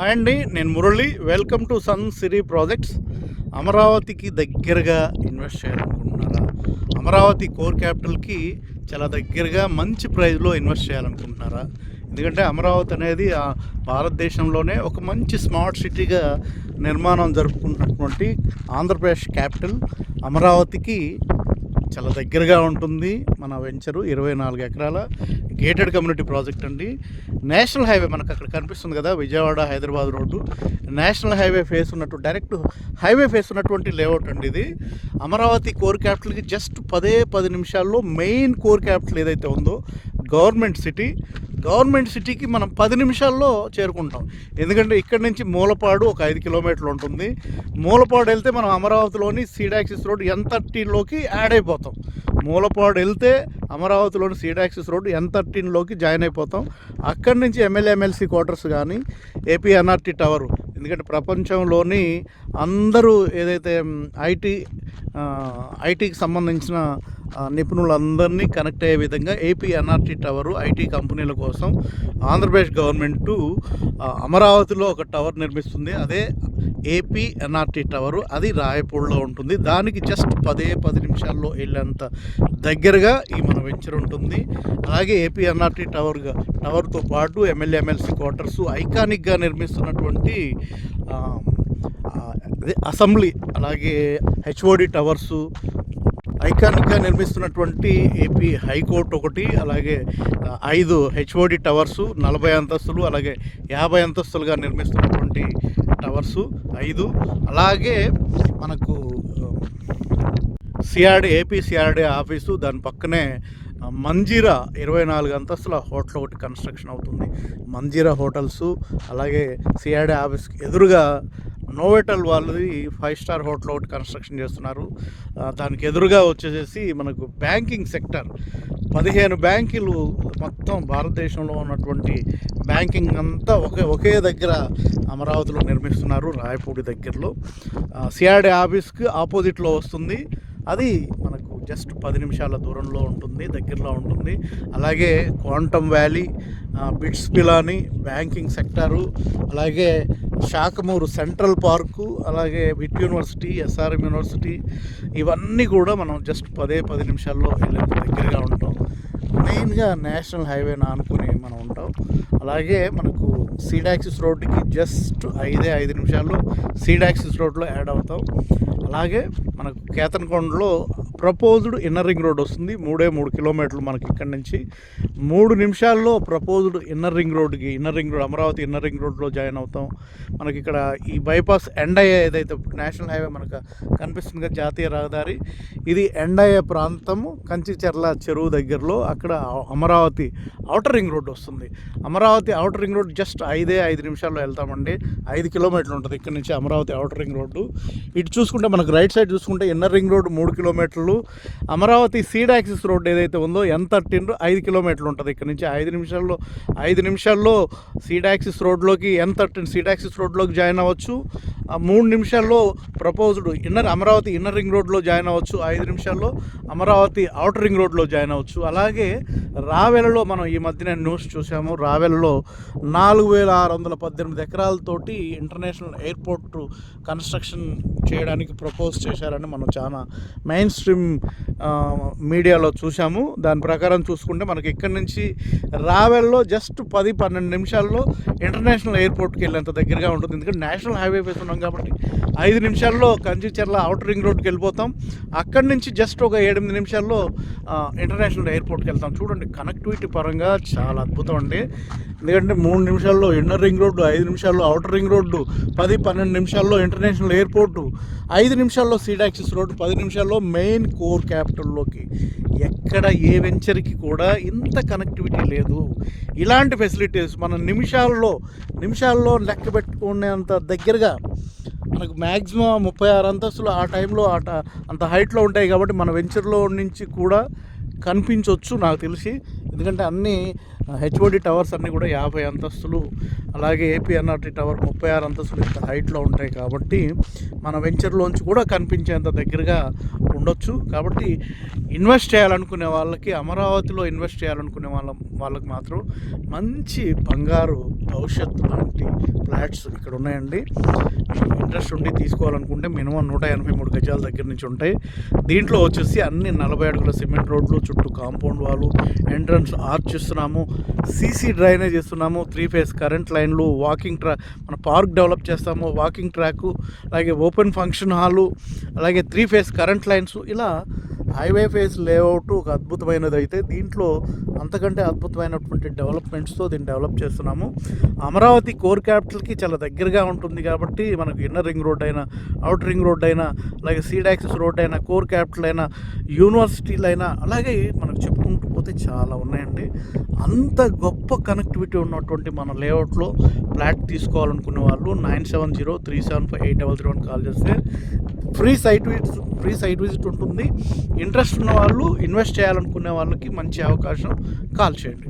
Hi అండి, నేను Murali. Welcome to Sun Siri projects. అమరావతికి దగ్గరగా ఇన్వెస్ట్ చేయాలనుకుంటున్నారా? అమరావతి కోర్ క్యాపిటల్కి చాలా దగ్గరగా మంచి ప్రైస్లో ఇన్వెస్ట్ చేయాలనుకుంటున్నారా? ఎందుకంటే అమరావతి అనేది భారతదేశంలోనే ఒక మంచి స్మార్ట్ సిటీగా నిర్మాణం జరుపుకుంటున్నటువంటి ఆంధ్రప్రదేశ్ క్యాపిటల్ అమరావతికి చాలా దగ్గరగా ఉంటుంది. మన వెంచరు 24 ఎకరాల గేటెడ్ కమ్యూనిటీ ప్రాజెక్ట్ అండి. నేషనల్ హైవే మనకు అక్కడ కనిపిస్తుంది కదా, Vijayawada Hyderabad road. National highway face ఉన్నట్టు డైరెక్ట్ హైవే ఫేస్ ఉన్నటువంటి లేఅవుట్ అండి ఇది. అమరావతి కోర్ క్యాపిటల్కి జస్ట్ 10 నిమిషాల్లో మెయిన్ కోర్ క్యాపిటల్ ఏదైతే ఉందో గవర్నమెంట్ సిటీకి మనం 10 నిమిషాల్లో చేరుకుంటాం. ఎందుకంటే ఇక్కడి నుంచి మూలపాడు ఒక 5 కిలోమీటర్లు ఉంటుంది. మూలపాడు వెళ్తే మనం అమరావతిలోని సీడాక్సిస్ రోడ్ N13లోకి యాడ్ అయిపోతాం. మూలపాడు వెళ్తే అమరావతిలోని సీడాక్సిస్ రోడ్ N13లోకి జాయిన్ అయిపోతాం. అక్కడి నుంచి ఎమ్మెల్సీ క్వార్టర్స్ కానీ ఏపీ టవర్, ఎందుకంటే ప్రపంచంలోని అందరూ ఏదైతే ఐటీకి సంబంధించిన నిపుణులందరినీ కనెక్ట్ అయ్యే విధంగా ఏపీ టవరు ఐటీ కంపెనీల కోసం ఆంధ్రప్రదేశ్ గవర్నమెంటు అమరావతిలో ఒక టవర్ నిర్మిస్తుంది. అదే ఏపీ టవరు. అది రాయపూడిలో ఉంటుంది. దానికి జస్ట్ 10 నిమిషాల్లో వెళ్ళేంత దగ్గరగా ఈ మన వెంచర్ ఉంటుంది. అలాగే ఏపీ టవర్తో పాటు ఎమ్మెల్సీ క్వార్టర్స్, ఐకానిక్గా నిర్మిస్తున్నటువంటి అదే అసెంబ్లీ, అలాగే హెచ్ఓడి టవర్సు, ఐకానిక్గా నిర్మిస్తున్నటువంటి ఏపీ హైకోర్టు ఒకటి, అలాగే 5 హెచ్ఓడి టవర్సు 40 అంతస్తులు, అలాగే 50 అంతస్తులుగా నిర్మిస్తున్నటువంటి టవర్సు 5. అలాగే మనకు ఏపీ సిఆర్డీ ఆఫీసు, దాని పక్కనే మంజీరా 24 అంతస్తుల హోటల్ ఒకటి కన్స్ట్రక్షన్ అవుతుంది. మంజీరా హోటల్సు, అలాగే సిఆర్డీ ఆఫీస్కి ఎదురుగా నోవెటల్ వాళ్ళది 5 స్టార్ హోటల్ ఒకటి కన్స్ట్రక్షన్ చేస్తున్నారు. దానికి ఎదురుగా వచ్చేసి మనకు బ్యాంకింగ్ సెక్టర్ 15 బ్యాంకులు, మొత్తం భారతదేశంలో ఉన్నటువంటి బ్యాంకింగ్ అంతా ఒకే దగ్గర అమరావతిలో నిర్మిస్తున్నారు, రాయపూడి దగ్గరలో. సిఆర్డీ ఆఫీస్కి ఆపోజిట్లో వస్తుంది. అది మనకు జస్ట్ 10 నిమిషాల దూరంలో ఉంటుంది, దగ్గరలో ఉంటుంది. అలాగే quantum valley, bits Pilani banking sector, అలాగే శాఖమూరు సెంట్రల్ పార్కు, అలాగే విట్ యూనివర్సిటీ, ఎస్ఆర్ఎం యూనివర్సిటీ, ఇవన్నీ కూడా మనం జస్ట్ 10 నిమిషాల్లో వెళ్ళేంత దగ్గరగా ఉంటాం. మెయిన్గా నేషనల్ హైవేని ఆనుకుని మనం ఉంటాం. అలాగే మనకు సీడాక్సిస్ రోడ్డుకి జస్ట్ 5 నిమిషాల్లో సీడాక్సిస్ రోడ్లో యాడ్ అవుతాం. అలాగే మనకు కేతన్కొండలో ప్రపోజ్డ్ ఇన్నర్ రింగ్ రోడ్ వస్తుంది. 3 కిలోమీటర్లు మనకి ఇక్కడి నుంచి. 3 నిమిషాల్లో proposed inner ring road Amaravati inner ring రోడ్లో జాయిన్ అవుతాం. మనకి ఇక్కడ ఈ బైపాస్ ఎండయ్య ఏదైతే నేషనల్ హైవే మనకు కనిపిస్తుంది కదా, జాతీయ రహదారి, ఇది ఎండయ్య ప్రాంతము, కంచిచెర్ల చెరువు దగ్గరలో. అక్కడ అమరావతి ఔటర్ రింగ్ రోడ్ వస్తుంది. Amaravati outer ring road just 5 నిమిషాల్లో వెళ్తామండి. 5 కిలోమీటర్లు ఉంటుంది ఇక్కడ నుంచి అమరావతి ఔటర్ రింగ్ రోడ్డు. ఇటు చూసుకుంటే మనకు రైట్ సైడ్ చూసుకుంటే ఇన్నర్ రింగ్ రోడ్ 3 కిలోమీటర్లు, అమరావతి సీడాక్సిస్ రోడ్ ఏదైతే ఉందో N13 5 కిలోమీటర్లు ఉంటుంది ఇక్కడ నుంచి. 5 నిమిషాల్లో సీడాక్సిస్ రోడ్లోకి N13 సీడాక్సిస్ రోడ్లోకి జాయిన్ అవ్వచ్చు. 3 నిమిషాల్లో ప్రపోజ్డ్ అమరావతి ఇన్నర్ రింగ్ రోడ్లో జాయిన్ అవ్వచ్చు. 5 నిమిషాల్లో అమరావతి ఔటర్ రింగ్ రోడ్లో జాయిన్ అవ్వచ్చు. అలాగే రావెలలో మనం ఈ మధ్యన న్యూస్ చూసాము, రావెలలో 4618 ఎకరాలతోటి ఇంటర్నేషనల్ ఎయిర్పోర్ట్ కన్స్ట్రక్షన్ చేయడానికి ప్రపోజ్ చేశారని మనం చాలా మెయిన్ స్ట్రీమ్ మీడియాలో చూసాము. దాని ప్రకారం చూసుకుంటే మనకి ఇక్కడి నుంచి రావెల్లో జస్ట్ 10-12 నిమిషాల్లో ఇంటర్నేషనల్ ఎయిర్పోర్ట్కి వెళ్ళేంత దగ్గరగా ఉంటుంది. ఎందుకంటే నేషనల్ హైవే ఫేస్ ఉన్నాం కాబట్టి 5 నిమిషాల్లో కంచిచెర్ల ఔటర్ రింగ్ రోడ్కి వెళ్ళిపోతాం. అక్కడి నుంచి జస్ట్ ఒక 8 నిమిషాల్లో ఇంటర్నేషనల్ ఎయిర్పోర్ట్కి వెళ్తాం. చూడండి, కనెక్టివిటీ పరంగా చాలా అద్భుతం అండి. ఎందుకంటే 3 నిమిషాల్లో ఇన్నర్ రింగ్ రోడ్డు, 5 నిమిషాల్లో ఔటర్ రింగ్ రోడ్డు, 10-12 నిమిషాల్లో ఇంటర్నేషనల్ ఎయిర్పోర్టు, 5 నిమిషాల్లో సీడాక్సిస్ రోడ్డు, 10 నిమిషాల్లో మెయిన్ కోర్ క్యాపిటల్లోకి. ఎక్కడ ఏ వెంచర్కి కూడా ఇంత కనెక్టివిటీ లేదు. ఇలాంటి ఫెసిలిటీస్ మన నిమిషాల్లో లెక్క పెట్టుకునేంత దగ్గరగా మనకు మ్యాక్సిమం 36 అంతస్తులు ఆ టైంలో అంత హైట్లో ఉంటాయి కాబట్టి మన వెంచర్లో నుంచి కూడా కనిపించవచ్చు నాకు తెలిసి. ఎందుకంటే అన్నీ హెచ్ఓడి టవర్స్ అన్నీ కూడా 50 అంతస్తులు అలాగే ఏపీఎన్ఆర్టీ టవర్ 36 అంతస్తులు ఇంత హైట్లో ఉంటాయి కాబట్టి మన వెంచర్లోంచి కూడా కనిపించేంత దగ్గరగా ఉండొచ్చు. కాబట్టి ఇన్వెస్ట్ చేయాలనుకునే వాళ్ళకి, అమరావతిలో ఇన్వెస్ట్ చేయాలనుకునే వాళ్ళకి మాత్రం మంచి బంగారు భవిష్యత్తు లాంటి ఫ్లాట్స్ ఇక్కడ ఉన్నాయండి. ఇంట్రెస్ట్ ఉండి తీసుకోవాలనుకుంటే మినిమం 183 గజాల దగ్గర నుంచి ఉంటాయి. దీంట్లో వచ్చేసి అన్ని 40 అడుగుల సిమెంట్ రోడ్లు, చుట్టూ కాంపౌండ్ వాళ్ళు, ఎంట్రన్స్ ఆర్చ్ ఇస్తున్నాము, సీసీ డ్రైనేజ్ ఇస్తున్నాము, 3 ఫేజ్ కరెంట్ లైన్లు, వాకింగ్ ట్రాక్, మన పార్క్ డెవలప్ చేస్తాము, వాకింగ్ ట్రాకు, అలాగే ఓపెన్ ఫంక్షన్ హాలు, అలాగే 3 ఫేజ్ కరెంట్ లైన్స్, ఇలా హైవే ఫేస్ లేఅవుట్ ఒక అద్భుతమైనది. అయితే దీంట్లో అంతకంటే అద్భుతమైనటువంటి డెవలప్మెంట్స్తో దీన్ని డెవలప్ చేస్తున్నాము. అమరావతి కోర్ క్యాపిటల్కి చాలా దగ్గరగా ఉంటుంది కాబట్టి మనకు ఇన్నర్ రింగ్ రోడ్ అయినా, అవుటర్ రింగ్ రోడ్ అయినా, అలాగే సీడ్ యాక్సెస్ రోడ్ అయినా, కోర్ క్యాపిటల్ అయినా, యూనివర్సిటీలు అయినా, అలాగే మనకు చెప్పుకుంటూ పోతే చాలా ఉన్నాయండి. అంత గొప్ప కనెక్టివిటీ ఉన్నటువంటి మన లేఅవుట్లో ఫ్లాట్ తీసుకోవాలనుకునే వాళ్ళు 9703758331 కాల్ చేస్తే ఫ్రీ సైట్ విజిట్ ఉంటుంది. ఇంట్రెస్ట్ ఉన్న వాళ్ళు, ఇన్వెస్ట్ చేయాలనుకునే వాళ్ళకి మంచి అవకాశం. కాల్ చేయండి.